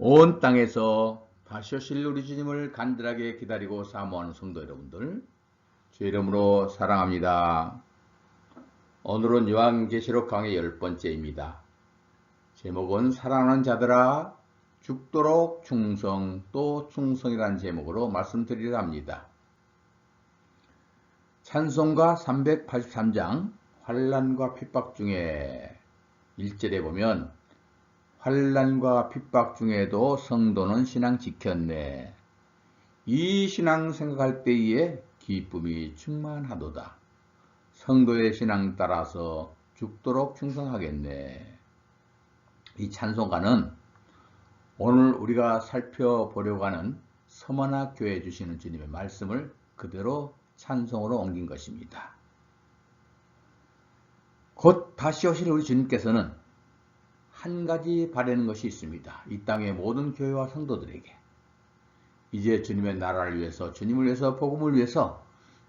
온 땅에서 다시 오실 우리 주님을 간절하게 기다리고 사모하는 성도 여러분들, 주 이름으로 사랑합니다. 오늘은 요한계시록 강의 10번째입니다. 제목은 사랑하는 자들아 죽도록 충성 또 충성이라는 제목으로 말씀드리려 합니다. 찬송가 383장 환난과 핍박 중에 1절에 보면 환난과 핍박 중에도 성도는 신앙 지켰네. 이 신앙 생각할 때에 기쁨이 충만하도다. 성도의 신앙 따라서 죽도록 충성하겠네. 이 찬송가는 오늘 우리가 살펴보려고 하는 서머나 교회에 주시는 주님의 말씀을 그대로 찬송으로 옮긴 것입니다. 곧 다시 오실 우리 주님께서는 한 가지 바라는 것이 있습니다. 이 땅의 모든 교회와 성도들에게 이제 주님의 나라를 위해서, 주님을 위해서, 복음을 위해서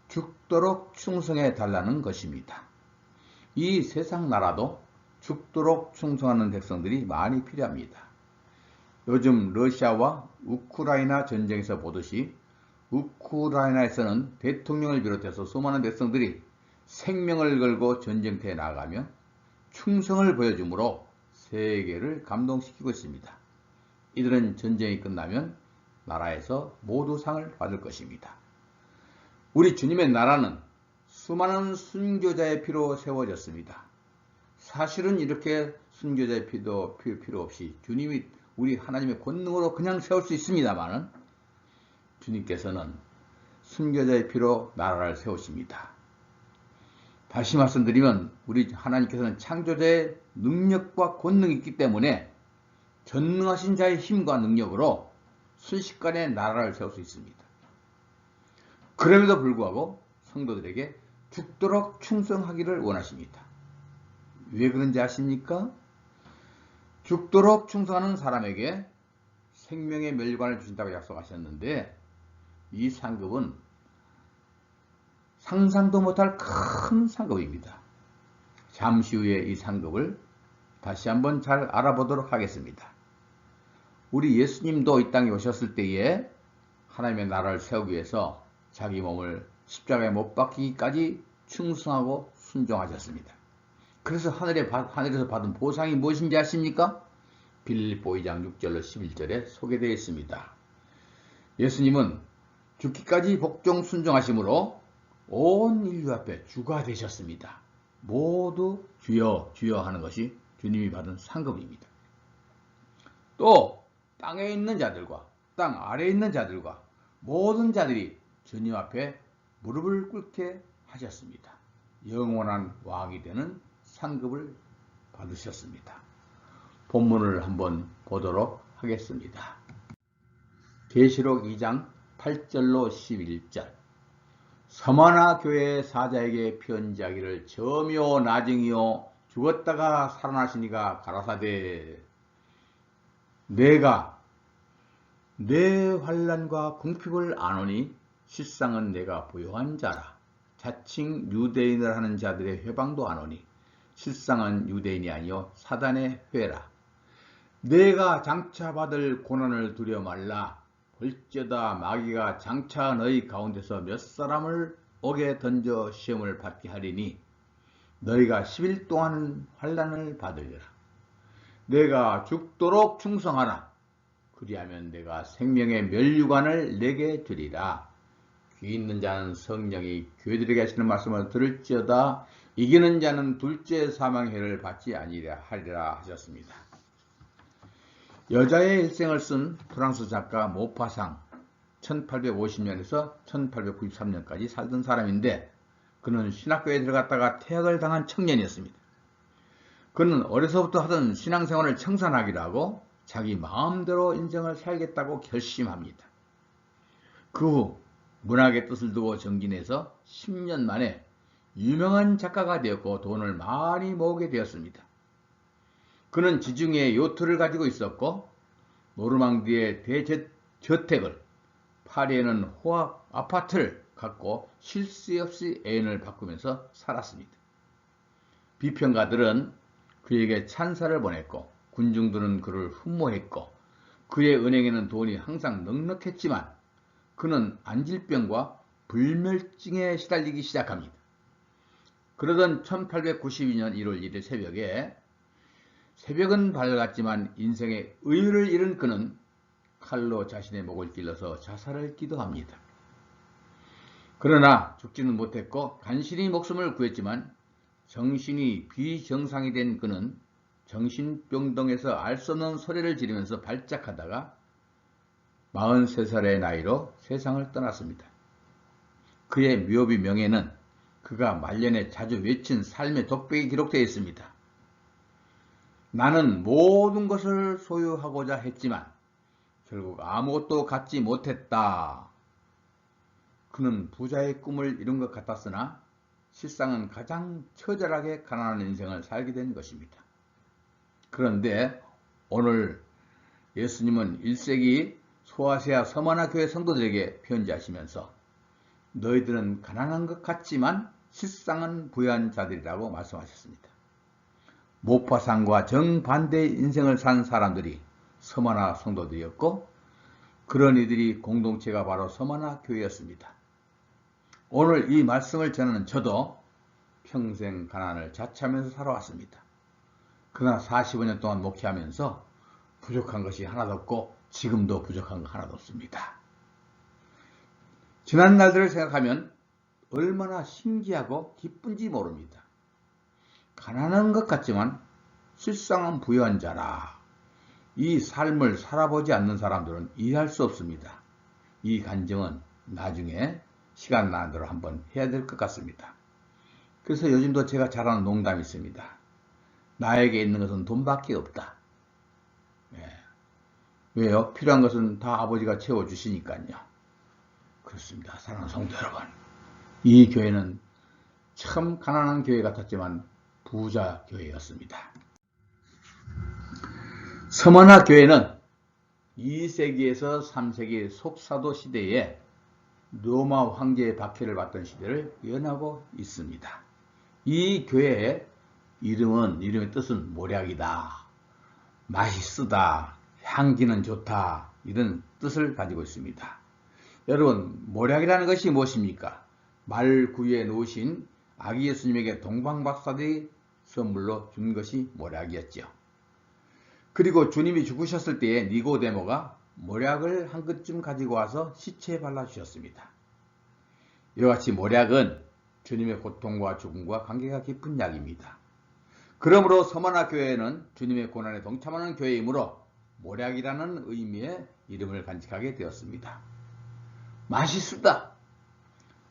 죽도록 충성해 달라는 것입니다. 이 세상 나라도 죽도록 충성하는 백성들이 많이 필요합니다. 요즘 러시아와 우크라이나 전쟁에서 보듯이 우크라이나에서는 대통령을 비롯해서 수많은 백성들이 생명을 걸고 전쟁터에 나가며 충성을 보여주므로 세계를 감동시키고 있습니다. 이들은 전쟁이 끝나면 나라에서 모두 상을 받을 것입니다. 우리 주님의 나라는 수많은 순교자의 피로 세워졌습니다. 사실은 이렇게 순교자의 피도 필요 없이 주님이 우리 하나님의 권능으로 그냥 세울 수 있습니다만 주님께서는 순교자의 피로 나라를 세우십니다. 다시 말씀드리면 우리 하나님께서는 창조자의 능력과 권능이 있기 때문에 전능하신 자의 힘과 능력으로 순식간에 나라를 세울 수 있습니다. 그럼에도 불구하고 성도들에게 죽도록 충성하기를 원하십니다. 왜 그런지 아십니까? 죽도록 충성하는 사람에게 생명의 멸관을 주신다고 약속하셨는데 이 상급은 상상도 못할 큰 상급입니다. 잠시 후에 이 상급을 다시 한번 잘 알아보도록 하겠습니다. 우리 예수님도 이 땅에 오셨을 때에 하나님의 나라를 세우기 위해서 자기 몸을 십자가에 못 박히기까지 충성하고 순종하셨습니다. 그래서 하늘에서 받은 보상이 무엇인지 아십니까? 빌립보 2장 6절로 11절에 소개되어 있습니다. 예수님은 죽기까지 복종 순종하심으로 온 인류 앞에 주가 되셨습니다. 모두 주여 주여 하는 것이 주님이 받은 상급입니다. 또 땅에 있는 자들과 땅 아래에 있는 자들과 모든 자들이 주님 앞에 무릎을 꿇게 하셨습니다. 영원한 왕이 되는 상급을 받으셨습니다. 본문을 한번 보도록 하겠습니다. 계시록 2장 8절로 11절 서머나 교회 사자에게 편지하기를 저며 나중이요 죽었다가 살아나시니가 가라사대 내가 내 환난과 궁핍을 아노니 실상은 내가 부요한 자라 자칭 유대인을 하는 자들의 회방도 아노니 실상은 유대인이 아니요 사단의 회라 내가 장차 받을 고난을 두려 말라 볼지어다 마귀가 장차 너희 가운데서 몇 사람을 옥에 던져 시험을 받게 하리니 너희가 10일 동안 환난을 받으리라. 내가 죽도록 충성하라. 그리하면 내가 생명의 면류관을 내게 주리라. 귀 있는 자는 성령이 교회들에게 하시는 말씀을 들을지어다. 이기는 자는 둘째 사망회를 받지 아니하리라 하셨습니다. 여자의 일생을 쓴 프랑스 작가 모파상 1850년에서 1893년까지 살던 사람인데 그는 신학교에 들어갔다가 퇴학을 당한 청년이었습니다. 그는 어려서부터 하던 신앙생활을 청산하기로 하고 자기 마음대로 인생을 살겠다고 결심합니다. 그 후 문학의 뜻을 두고 정진해서 10년 만에 유명한 작가가 되었고 돈을 많이 모으게 되었습니다. 그는 지중해 요트를 가지고 있었고 노르망디의 대저택을 파리에는 호화 아파트를 갖고 쉴 새 없이 애인을 바꾸면서 살았습니다. 비평가들은 그에게 찬사를 보냈고 군중들은 그를 흠모했고 그의 은행에는 돈이 항상 넉넉했지만 그는 안질병과 불멸증에 시달리기 시작합니다. 그러던 1892년 1월 1일 새벽에 새벽은 밝았지만 인생의 의유를 잃은 그는 칼로 자신의 목을 찔러서 자살을 기도합니다. 그러나 죽지는 못했고 간신히 목숨을 구했지만 정신이 비정상이 된 그는 정신병동에서 알 수 없는 소리를 지르면서 발작하다가 43살의 나이로 세상을 떠났습니다. 그의 묘비 명예는 그가 말년에 자주 외친 삶의 독백이 기록되어 있습니다. 나는 모든 것을 소유하고자 했지만 결국 아무것도 갖지 못했다. 그는 부자의 꿈을 이룬 것 같았으나 실상은 가장 처절하게 가난한 인생을 살게 된 것입니다. 그런데 오늘 예수님은 1세기 소아시아 서머나 교회 성도들에게 편지하시면서 너희들은 가난한 것 같지만 실상은 부유한 자들이라고 말씀하셨습니다. 모파상과 정반대의 인생을 산 사람들이 서머나 성도들이었고 그런 이들이 공동체가 바로 서머나 교회였습니다. 오늘 이 말씀을 전하는 저도 평생 가난을 자처하면서 살아왔습니다. 그러나 45년 동안 목회하면서 부족한 것이 하나도 없고 지금도 부족한 거 하나도 없습니다. 지난 날들을 생각하면 얼마나 신기하고 기쁜지 모릅니다. 가난한 것 같지만 실상은 부유한 자라. 이 삶을 살아보지 않는 사람들은 이해할 수 없습니다. 이 간증은 나중에 시간 나는 대로 한번 해야 될 것 같습니다. 그래서 요즘도 제가 잘하는 농담이 있습니다. 나에게 있는 것은 돈밖에 없다. 왜요? 필요한 것은 다 아버지가 채워주시니까요. 그렇습니다. 사랑하는 성도 여러분. 이 교회는 참 가난한 교회 같았지만 부자 교회였습니다. 서머나 교회는 2세기에서 3세기 속사도 시대에 로마 황제의 박해를 받던 시대를 예언하고 있습니다. 이 교회의 이름의 뜻은 모략이다, 맛있다, 향기는 좋다 이런 뜻을 가지고 있습니다. 여러분 모략이라는 것이 무엇입니까? 말 구유에 놓으신 아기 예수님에게 동방박사들이 선물로 준 것이 모략이었죠. 그리고 주님이 죽으셨을 때에 니고데모가 모략을 한 그쯤 가지고 와서 시체에 발라주셨습니다. 이와 같이 모략은 주님의 고통과 죽음과 관계가 깊은 약입니다. 그러므로 서머나 교회는 주님의 고난에 동참하는 교회이므로 모략이라는 의미의 이름을 간직하게 되었습니다. 맛있다.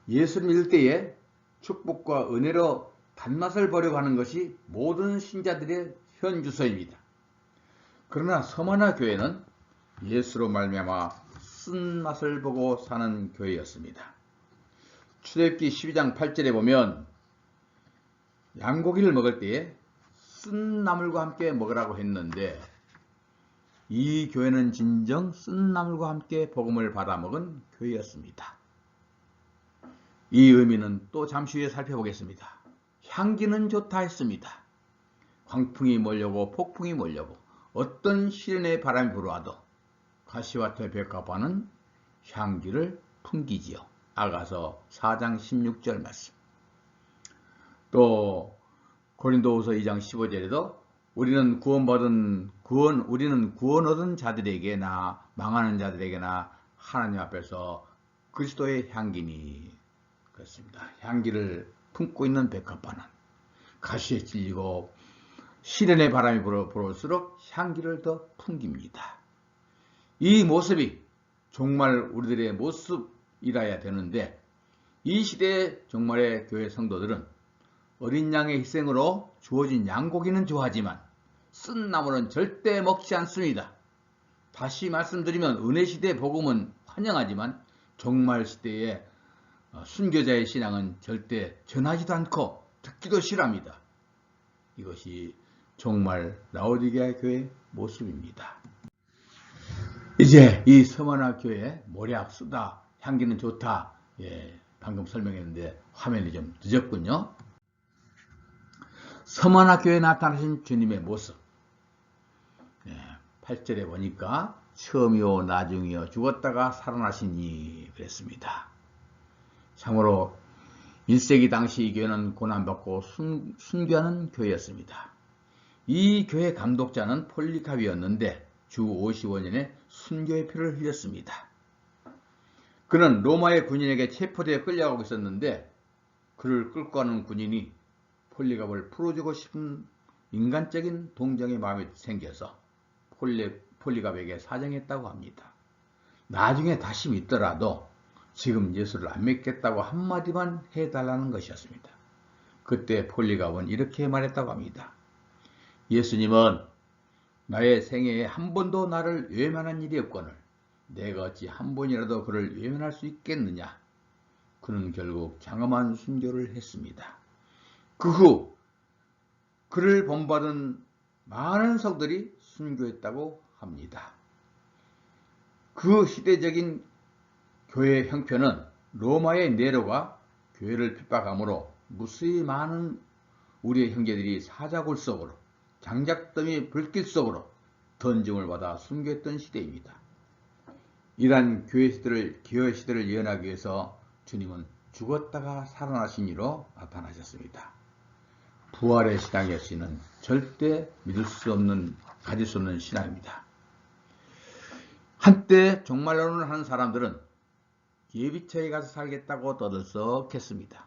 예수를 믿을 때에 축복과 은혜로 단맛을 보려고 하는 것이 모든 신자들의 현주소입니다. 그러나 서머나 교회는 예수로 말미암아 쓴맛을 보고 사는 교회였습니다. 출애굽기 12장 8절에 보면 양고기를 먹을 때에 쓴 나물과 함께 먹으라고 했는데 이 교회는 진정 쓴 나물과 함께 복음을 받아 먹은 교회였습니다. 이 의미는 또 잠시 후에 살펴보겠습니다. 향기는 좋다 했습니다. 광풍이 몰려고 폭풍이 몰려고 어떤 시련의 바람이 불어와도 가시와 터 백합화는 향기를 풍기지요. 아가서 4장 16절 말씀. 또 고린도후서 2장 15절에도 우리는 구원 얻은 자들에게나 망하는 자들에게나 하나님 앞에서 그리스도의 향기니. 그렇습니다. 향기를 품고 있는 백합화는 가시에 찔리고 시련의 바람이 불어올수록 향기를 더 풍깁니다. 이 모습이 정말 우리들의 모습이라야 되는데 이 시대의 정말의 교회 성도들은 어린 양의 희생으로 주어진 양고기는 좋아하지만 쓴 나물은 절대 먹지 않습니다. 다시 말씀드리면 은혜시대 복음은 환영하지만 종말 시대의 순교자의 신앙은 절대 전하지도 않고 듣기도 싫어합니다. 이것이 정말 라오디게아 교회의 모습입니다. 이제 이 서머나 교회 모략 쓰다, 향기는 좋다. 방금 설명했는데 화면이 좀 늦었군요. 서머나 교회에 나타나신 주님의 모습. 8절에 보니까 처음이요 나중이요 죽었다가 살아나시니 그랬습니다. 참으로 1세기 당시 이 교회는 고난받고 순교하는 교회였습니다. 이 교회 감독자는 폴리카비였는데 주 55년에 순교의 피를 흘렸습니다. 그는 로마의 군인에게 체포되어 끌려가고 있었는데 그를 끌고 가는 군인이 폴리갑을 풀어주고 싶은 인간적인 동정의 마음이 생겨서 폴리갑에게 사정했다고 합니다. 나중에 다시 믿더라도 지금 예수를 안 믿겠다고 한마디만 해달라는 것이었습니다. 그때 폴리갑은 이렇게 말했다고 합니다. 예수님은 나의 생애에 한 번도 나를 외면한 일이 없거늘 내가 어찌 한 번이라도 그를 외면할 수 있겠느냐. 그는 결국 장엄한 순교를 했습니다. 그 후 그를 본받은 많은 성들이 순교했다고 합니다. 그 시대적인 교회의 형편은 로마의 네로가 교회를 핍박하므로 무수히 많은 우리의 형제들이 사자굴 속으로 장작더미 불길 속으로 던짐을 받아 순교했던 시대입니다. 이러한 교회 시대를 예언하기 위해서 주님은 죽었다가 살아나신 이로 나타나셨습니다. 부활의 신앙이 없이는 절대 믿을 수 없는, 가질 수 없는 신앙입니다. 한때 종말론을 하는 사람들은 예비처에 가서 살겠다고 떠들썩했습니다.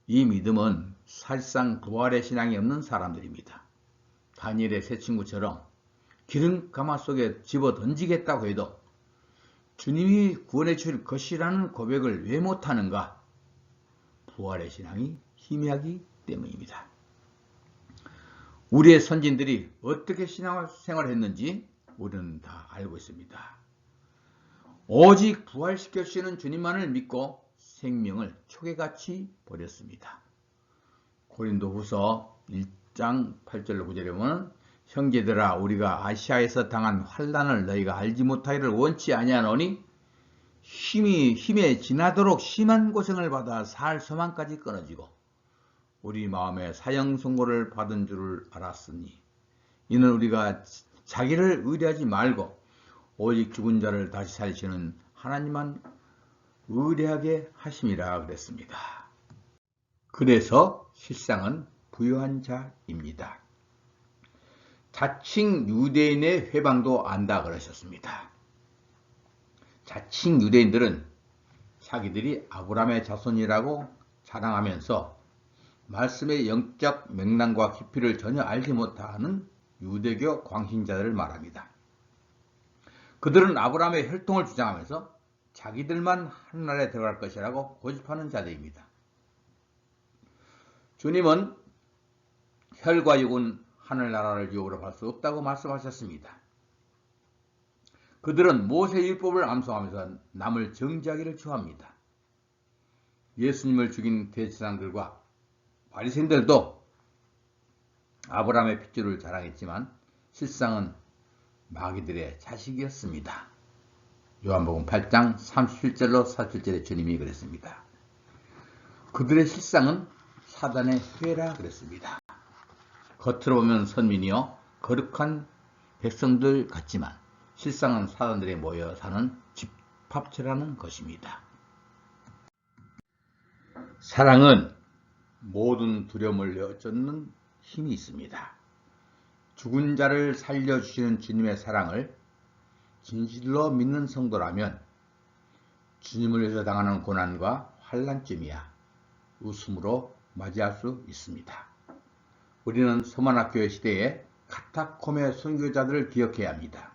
이 믿음은 사실상 부활의 신앙이 없는 사람들입니다. 다니엘의 세 친구처럼 기름 가마 속에 집어 던지겠다고 해도 주님이 구원해 주실 것이라는 고백을 왜 못하는가? 부활의 신앙이 희미하기 때문입니다. 우리의 선진들이 어떻게 신앙생활을 했는지 우리는 다 알고 있습니다. 오직 부활시켜 주시는 주님만을 믿고 생명을 초계같이 버렸습니다. 고린도후서 1장 8절로 9절에 보면 형제들아 우리가 아시아에서 당한 환난을 너희가 알지 못하기를 원치 아니하노니 힘에 지나도록 심한 고생을 받아 살 소망까지 끊어지고 우리 마음에 사형 선고를 받은 줄을 알았으니 이는 우리가 자기를 의뢰하지 말고 오직 죽은 자를 다시 살리시는 하나님만 의뢰하게 하심이라 그랬습니다. 그래서 실상은 부요한 자입니다. 자칭 유대인의 회방도 안다 그러셨습니다. 자칭 유대인들은 자기들이 아브라함의 자손이라고 자랑하면서 말씀의 영적 맥락과 깊이를 전혀 알지 못하는 유대교 광신자들을 말합니다. 그들은 아브라함의 혈통을 주장하면서 자기들만 하늘나라에 들어갈 것이라고 고집하는 자들입니다. 주님은 혈과 육은 하늘나라를 유업으로 갈 수 없다고 말씀하셨습니다. 그들은 모세율법을 암송하면서 남을 정죄하기를 좋아합니다. 예수님을 죽인 대제사장들과 바리새인들도 아브라함의 핏줄을 자랑했지만 실상은 마귀들의 자식이었습니다. 요한복음 8장 37절로 47절에 주님이 그랬습니다. 그들의 실상은 사단의 회라 그랬습니다. 겉으로 보면 선민이요 거룩한 백성들 같지만 실상은 사람들이 모여 사는 집합체라는 것입니다. 사랑은 모든 두려움을 내어쫓는 힘이 있습니다. 죽은 자를 살려주시는 주님의 사랑을 진실로 믿는 성도라면 주님을 위해서 당하는 고난과 환난쯤이야 웃음으로 맞이할 수 있습니다. 우리는 서만학교회 시대에 카타콤의 선교자들을 기억해야 합니다.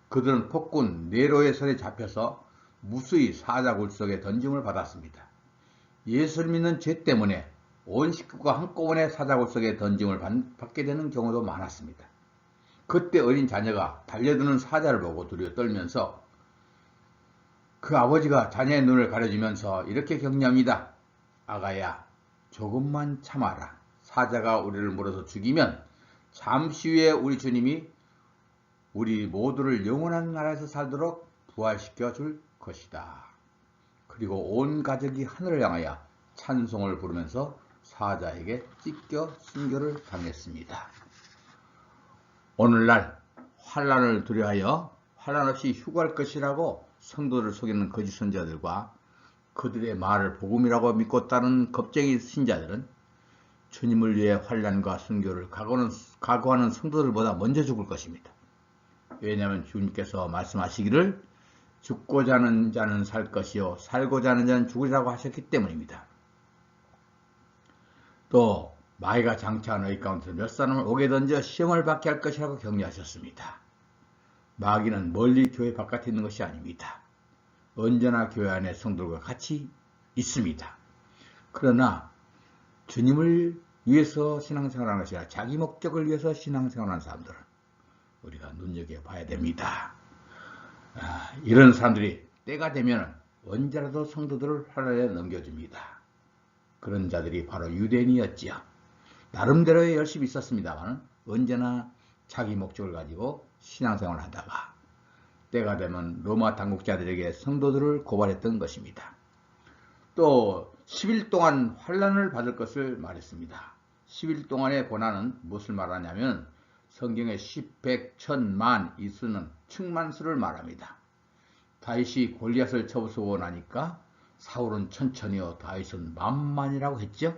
그들은 폭군 네로의 손에 잡혀서 무수히 사자굴 속에 던짐을 받았습니다. 예수를 믿는 죄 때문에 온 식구가 한꺼번에 사자굴 속에 던짐을 받게 되는 경우도 많았습니다. 그때 어린 자녀가 달려드는 사자를 보고 두려워 떨면서 그 아버지가 자녀의 눈을 가려주면서 이렇게 격려합니다. 아가야, 조금만 참아라. 사자가 우리를 물어서 죽이면 잠시 후에 우리 주님이 우리 모두를 영원한 나라에서 살도록 부활시켜 줄 것이다. 그리고 온 가족이 하늘을 향하여 찬송을 부르면서 사자에게 찢겨 순교를 당했습니다. 오늘날 환난을 두려하여 환난 없이 휴거할 것이라고 성도를 속이는 거짓 선지자들과 그들의 말을 복음이라고 믿고 따르는 겁쟁이 신자들은 주님을 위해 환난과 순교를 각오하는 성도들보다 먼저 죽을 것입니다. 왜냐하면 주님께서 말씀하시기를 죽고자 하는 자는 살 것이요 살고자 하는 자는 죽으리라고 하셨기 때문입니다. 또 마귀가 장차한 너희 가운데서 몇 사람을 옥에 던져 시험을 받게 할 것이라고 격려하셨습니다. 마귀는 멀리 교회 바깥에 있는 것이 아닙니다. 언제나 교회 안에 성도들과 같이 있습니다. 그러나 주님을 위해서 신앙생활하는 것이 아니라 자기 목적을 위해서 신앙생활하는 사람들은 우리가 눈여겨봐야 됩니다. 이런 사람들이 때가 되면 언제라도 성도들을 환난에 넘겨줍니다. 그런 자들이 바로 유대인이었지요. 나름대로의 열심히 있었습니다만 언제나 자기 목적을 가지고 신앙생활을 하다가 때가 되면 로마 당국자들에게 성도들을 고발했던 것입니다. 또 10일 동안 환난을 받을 것을 말했습니다. 10일 동안의 고난은 무엇을 말하냐면 성경의 10, 100, 1000, 만 이 수는 층만수를 말합니다. 다윗이 골리앗을 쳐부수고 나니까 사울은 천천히요 다윗은 만만이라고 했죠.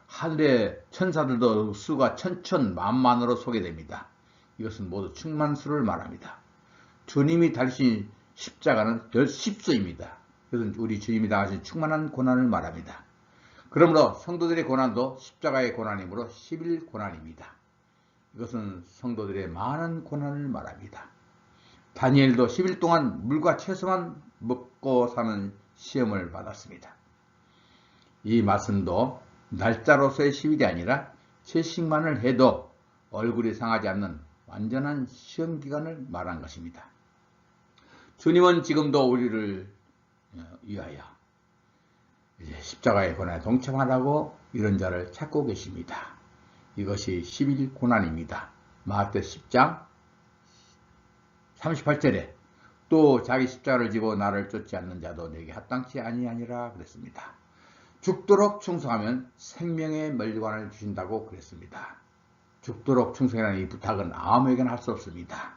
하늘의 천사들도 수가 천천 만만으로 소개됩니다. 이것은 모두 층만수를 말합니다. 주님이 달리신 십자가는 10수입니다. 이것은 우리 주님이 당하신 충만한 고난을 말합니다. 그러므로 성도들의 고난도 십자가의 고난이므로 10일 고난입니다. 이것은 성도들의 많은 고난을 말합니다. 다니엘도 10일 동안 물과 채소만 먹고 사는 시험을 받았습니다. 이 말씀도 날짜로서의 10일이 아니라 채식만을 해도 얼굴이 상하지 않는 완전한 시험기간을 말한 것입니다. 주님은 지금도 우리를 위하여 이제 십자가의 고난에 동참하라고 이런 자를 찾고 계십니다. 이것이 10일 고난입니다. 마태 10장 38절에 또 자기 십자가를 지고 나를 쫓지 않는 자도 내게 합당치 아니하니라 그랬습니다. 죽도록 충성하면 생명의 멸관을 주신다고 그랬습니다. 죽도록 충성이라는 이 부탁은 아무에게나 할 수 없습니다.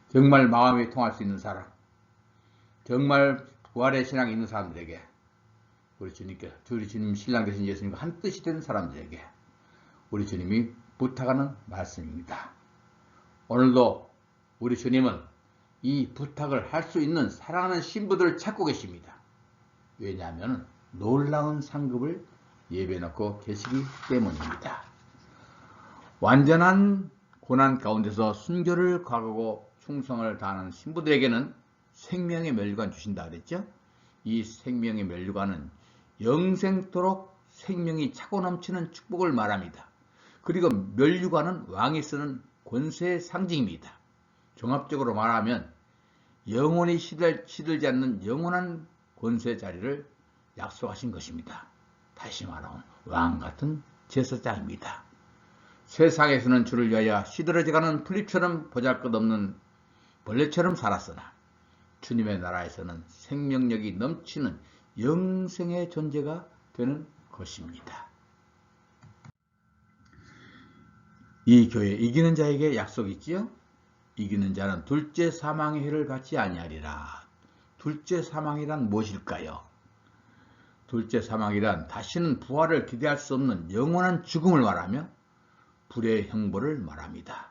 정말 마음이 통할 수 있는 사람, 정말 부활의 신앙이 있는 사람들에게 우리 주님 신랑 되신 예수님과 한 뜻이 된 사람들에게 우리 주님이 부탁하는 말씀입니다. 오늘도 우리 주님은 이 부탁을 할 수 있는 사랑하는 신부들을 찾고 계십니다. 왜냐하면 놀라운 상급을 예배해놓고 계시기 때문입니다. 완전한 고난 가운데서 순교를 각오하고 충성을 다하는 신부들에게는 생명의 멸류관 주신다 그랬죠? 이 생명의 멸류관은 영생토록 생명이 차고 넘치는 축복을 말합니다. 그리고 멸류관은 왕이 쓰는 권세의 상징입니다. 종합적으로 말하면 영원히 시들지 않는 영원한 권세 자리를 약속하신 것입니다. 다시 말하면 왕같은 제사장입니다. 세상에서는 주를 위하여 시들어져가는 풀잎처럼 보잘것없는 벌레처럼 살았으나 주님의 나라에서는 생명력이 넘치는 영생의 존재가 되는 것입니다. 이 교회 이기는 자에게 약속이 있지요. 이기는 자는 둘째 사망의 해를 받지 아니하리라. 둘째 사망이란 무엇일까요? 둘째 사망이란 다시는 부활을 기대할 수 없는 영원한 죽음을 말하며 불의 형벌을 말합니다.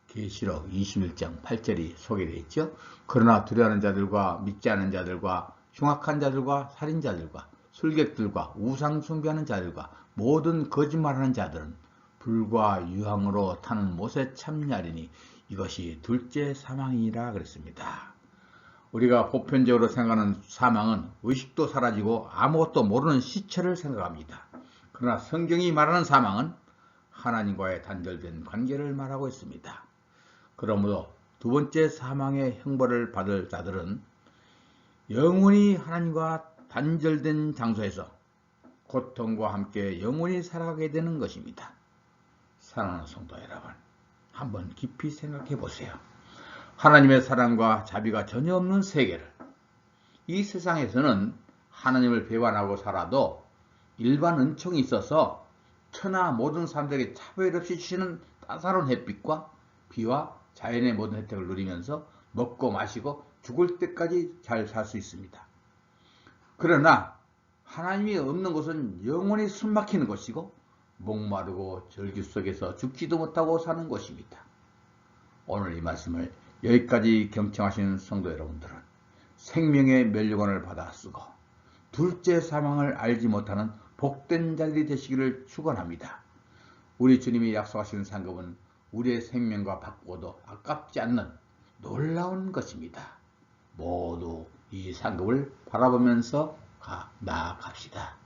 계시록 21장 8절이 소개되어 있죠. 그러나 두려워하는 자들과 믿지 않는 자들과 흉악한 자들과 살인자들과 술객들과 우상 숭배하는 자들과 모든 거짓말하는 자들은 불과 유황으로 타는 못에 참냐리니 이것이 둘째 사망이라 그랬습니다. 우리가 보편적으로 생각하는 사망은 의식도 사라지고 아무것도 모르는 시체를 생각합니다. 그러나 성경이 말하는 사망은 하나님과의 단절된 관계를 말하고 있습니다. 그러므로 두 번째 사망의 형벌을 받을 자들은 영원히 하나님과 단절된 장소에서 고통과 함께 영원히 살아가게 되는 것입니다. 사랑하는 성도 여러분, 한번 깊이 생각해 보세요. 하나님의 사랑과 자비가 전혀 없는 세계를, 이 세상에서는 하나님을 배반하고 살아도 일반 은총이 있어서 천하 모든 사람들에게 차별 없이 주시는 따사로운 햇빛과 비와 자연의 모든 혜택을 누리면서 먹고 마시고 죽을 때까지 잘 살 수 있습니다. 그러나 하나님이 없는 곳은 영원히 숨막히는 곳이고 목마르고 절규 속에서 죽지도 못하고 사는 곳입니다. 오늘 이 말씀을 여기까지 경청하시는 성도 여러분들은 생명의 면류관을 받아 쓰고 둘째 사망을 알지 못하는 복된 자들이 되시기를 축원합니다. 우리 주님이 약속하시는 상급은 우리의 생명과 바꾸어도 아깝지 않는 놀라운 것입니다. 모두 이 상급을 바라보면서 나아갑시다.